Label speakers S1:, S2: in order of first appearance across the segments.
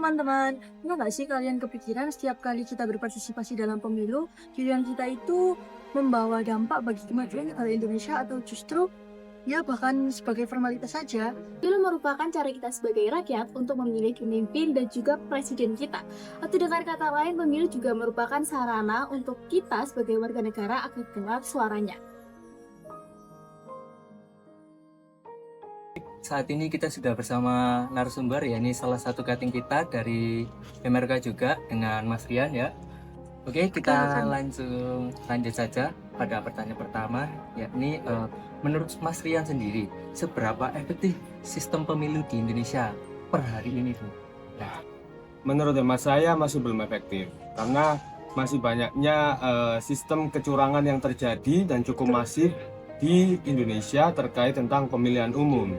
S1: teman-teman, pernah nggak sih kalian kepikiran setiap kali kita berpartisipasi dalam pemilu, pilihan kita itu membawa dampak bagi kemajuan negara Indonesia atau justru ya bahkan sebagai formalitas saja?
S2: Pemilu merupakan cara kita sebagai rakyat untuk memilih pemimpin dan juga presiden kita. Atau dengan kata lain, pemilu juga merupakan sarana untuk kita sebagai warga negara agar dengar suaranya.
S3: Saat ini kita sudah bersama narasumber, ya ini salah satu cutting kita dari MRK juga dengan Mas Rian ya. Oke, kita langsung lanjut saja pada pertanyaan pertama, yakni menurut Mas Rian sendiri, seberapa efektif sistem pemilu di Indonesia per hari ini, Bu? Nah,
S4: Menurut hemat saya masih belum efektif karena masih banyaknya sistem kecurangan yang terjadi dan cukup masif di Indonesia terkait tentang pemilihan umum.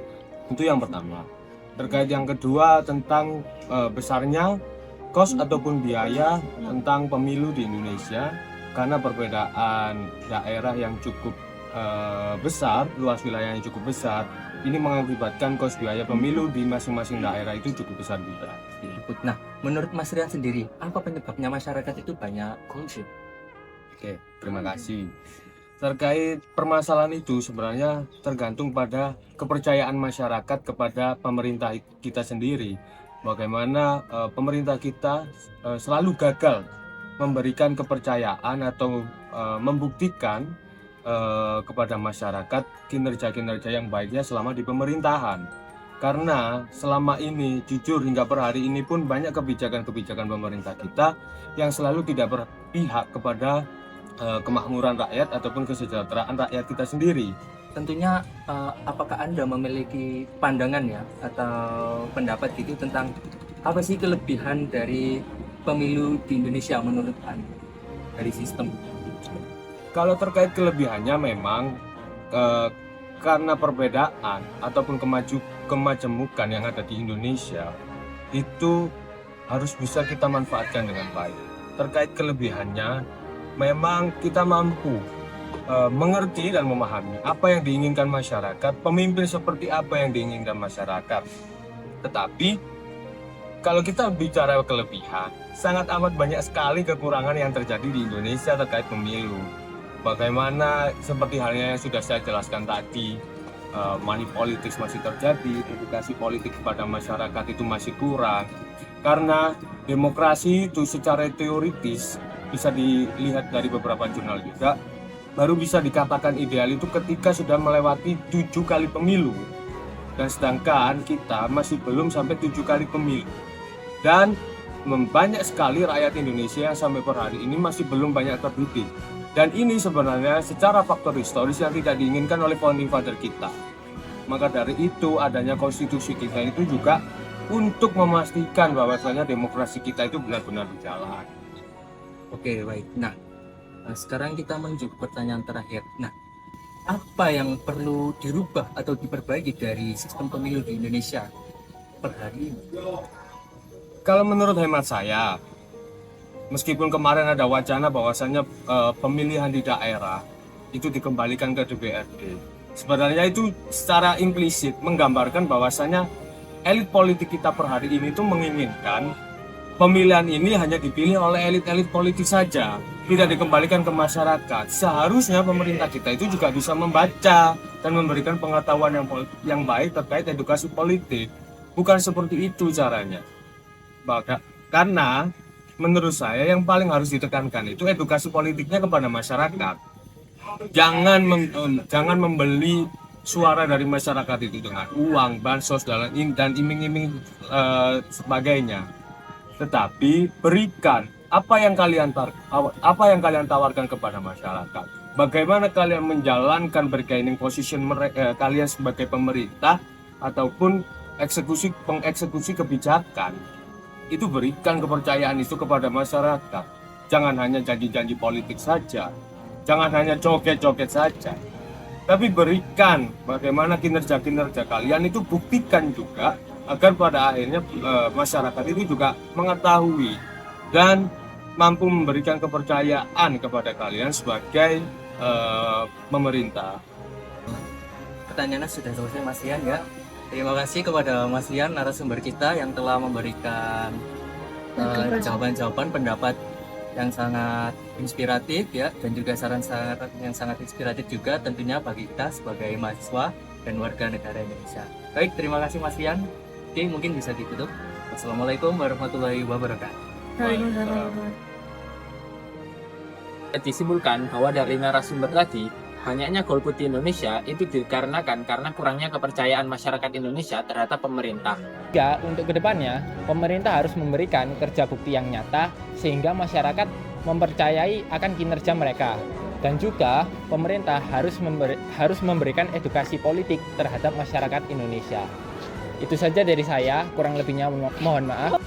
S4: Itu yang pertama. Terkait yang kedua tentang besarnya kos ataupun biaya tentang pemilu di Indonesia karena perbedaan daerah yang cukup besar, luas wilayah yang cukup besar, ini mengakibatkan kos biaya pemilu di masing-masing daerah itu cukup besar juga.
S3: nah, menurut Mas Rian sendiri, apa penyebabnya masyarakat itu banyak korupsi?
S4: Oke, terima kasih. Terkait permasalahan itu sebenarnya tergantung pada kepercayaan masyarakat kepada pemerintah kita sendiri. Bagaimana pemerintah kita selalu gagal memberikan kepercayaan atau membuktikan kepada masyarakat kinerja-kinerja yang baiknya selama di pemerintahan. Karena selama ini, jujur hingga per hari ini pun banyak kebijakan-kebijakan pemerintah kita yang selalu tidak berpihak kepada kemakmuran rakyat ataupun kesejahteraan rakyat kita sendiri.
S3: Tentunya apakah Anda memiliki pandangan ya atau pendapat gitu tentang apa sih kelebihan dari pemilu di Indonesia menurut Anda dari sistem?
S4: Kalau terkait kelebihannya memang karena perbedaan ataupun kemajemukan yang ada di Indonesia itu harus bisa kita manfaatkan dengan baik. Terkait kelebihannya, memang kita mampu mengerti dan memahami apa yang diinginkan masyarakat, pemimpin seperti apa yang diinginkan masyarakat. Tetapi kalau kita bicara kelebihan, sangat amat banyak sekali kekurangan yang terjadi di Indonesia terkait pemilu. Bagaimana seperti halnya yang sudah saya jelaskan tadi, money politics masih terjadi, edukasi politik kepada masyarakat itu masih kurang. Karena demokrasi itu secara teoritis bisa dilihat dari beberapa jurnal juga, baru bisa dikatakan ideal itu ketika sudah melewati 7 kali pemilu. Dan sedangkan kita masih belum sampai 7 kali pemilu. Dan banyak sekali rakyat Indonesia yang sampai per hari ini masih belum banyak terdidik. Dan ini sebenarnya secara faktor historis yang tidak diinginkan oleh founding father kita. Maka dari itu adanya konstitusi kita itu juga untuk memastikan bahwasanya demokrasi kita itu benar-benar berjalan.
S3: Oke, baik. Nah, sekarang kita menuju ke pertanyaan terakhir. Nah, apa yang perlu dirubah atau diperbaiki dari sistem pemilu di Indonesia per hari ini?
S4: Kalau menurut hemat saya, meskipun kemarin ada wacana bahwasannya pemilihan di daerah itu dikembalikan ke DPRD, sebenarnya itu secara implisit menggambarkan bahwasannya elit politik kita per hari ini itu menginginkan pemilihan ini hanya dipilih oleh elit-elit politik saja, tidak dikembalikan ke masyarakat. Seharusnya pemerintah kita itu juga bisa membaca dan memberikan pengetahuan yang baik terkait edukasi politik. Bukan seperti itu caranya. Karena menurut saya yang paling harus ditekankan itu edukasi politiknya kepada masyarakat. Jangan membeli suara dari masyarakat itu dengan uang, bansos dan iming-iming sebagainya. Tetapi berikan apa yang kalian tawarkan kepada masyarakat. Bagaimana kalian menjalankan bargaining position kalian sebagai pemerintah ataupun pengeksekusi kebijakan. Itu berikan kepercayaan itu kepada masyarakat. Jangan hanya janji-janji politik saja. Jangan hanya joget-joget saja. Tapi berikan bagaimana kinerja-kinerja kalian itu buktikan juga agar pada akhirnya masyarakat itu juga mengetahui dan mampu memberikan kepercayaan kepada kalian sebagai pemerintah.
S3: Pertanyaannya sudah selesai Mas Rian ya. Terima kasih kepada Mas Rian, narasumber kita yang telah memberikan jawaban-jawaban pendapat yang sangat inspiratif ya, dan juga saran-saran yang sangat inspiratif juga tentunya bagi kita sebagai mahasiswa dan warga negara Indonesia. Baik, terima kasih Mas Rian. Oke, mungkin bisa ditutup. Wassalamualaikum warahmatullahi wabarakatuh.
S5: Disimpulkan bahwa dari narasumber tadi, banyaknya golput di Indonesia itu dikarenakan karena kurangnya kepercayaan masyarakat Indonesia terhadap pemerintah.
S6: Juga untuk kedepannya, pemerintah harus memberikan kerja bukti yang nyata sehingga masyarakat mempercayai akan kinerja mereka. Dan juga pemerintah harus memberikan edukasi politik terhadap masyarakat Indonesia. Itu saja dari saya, kurang lebihnya mohon maaf.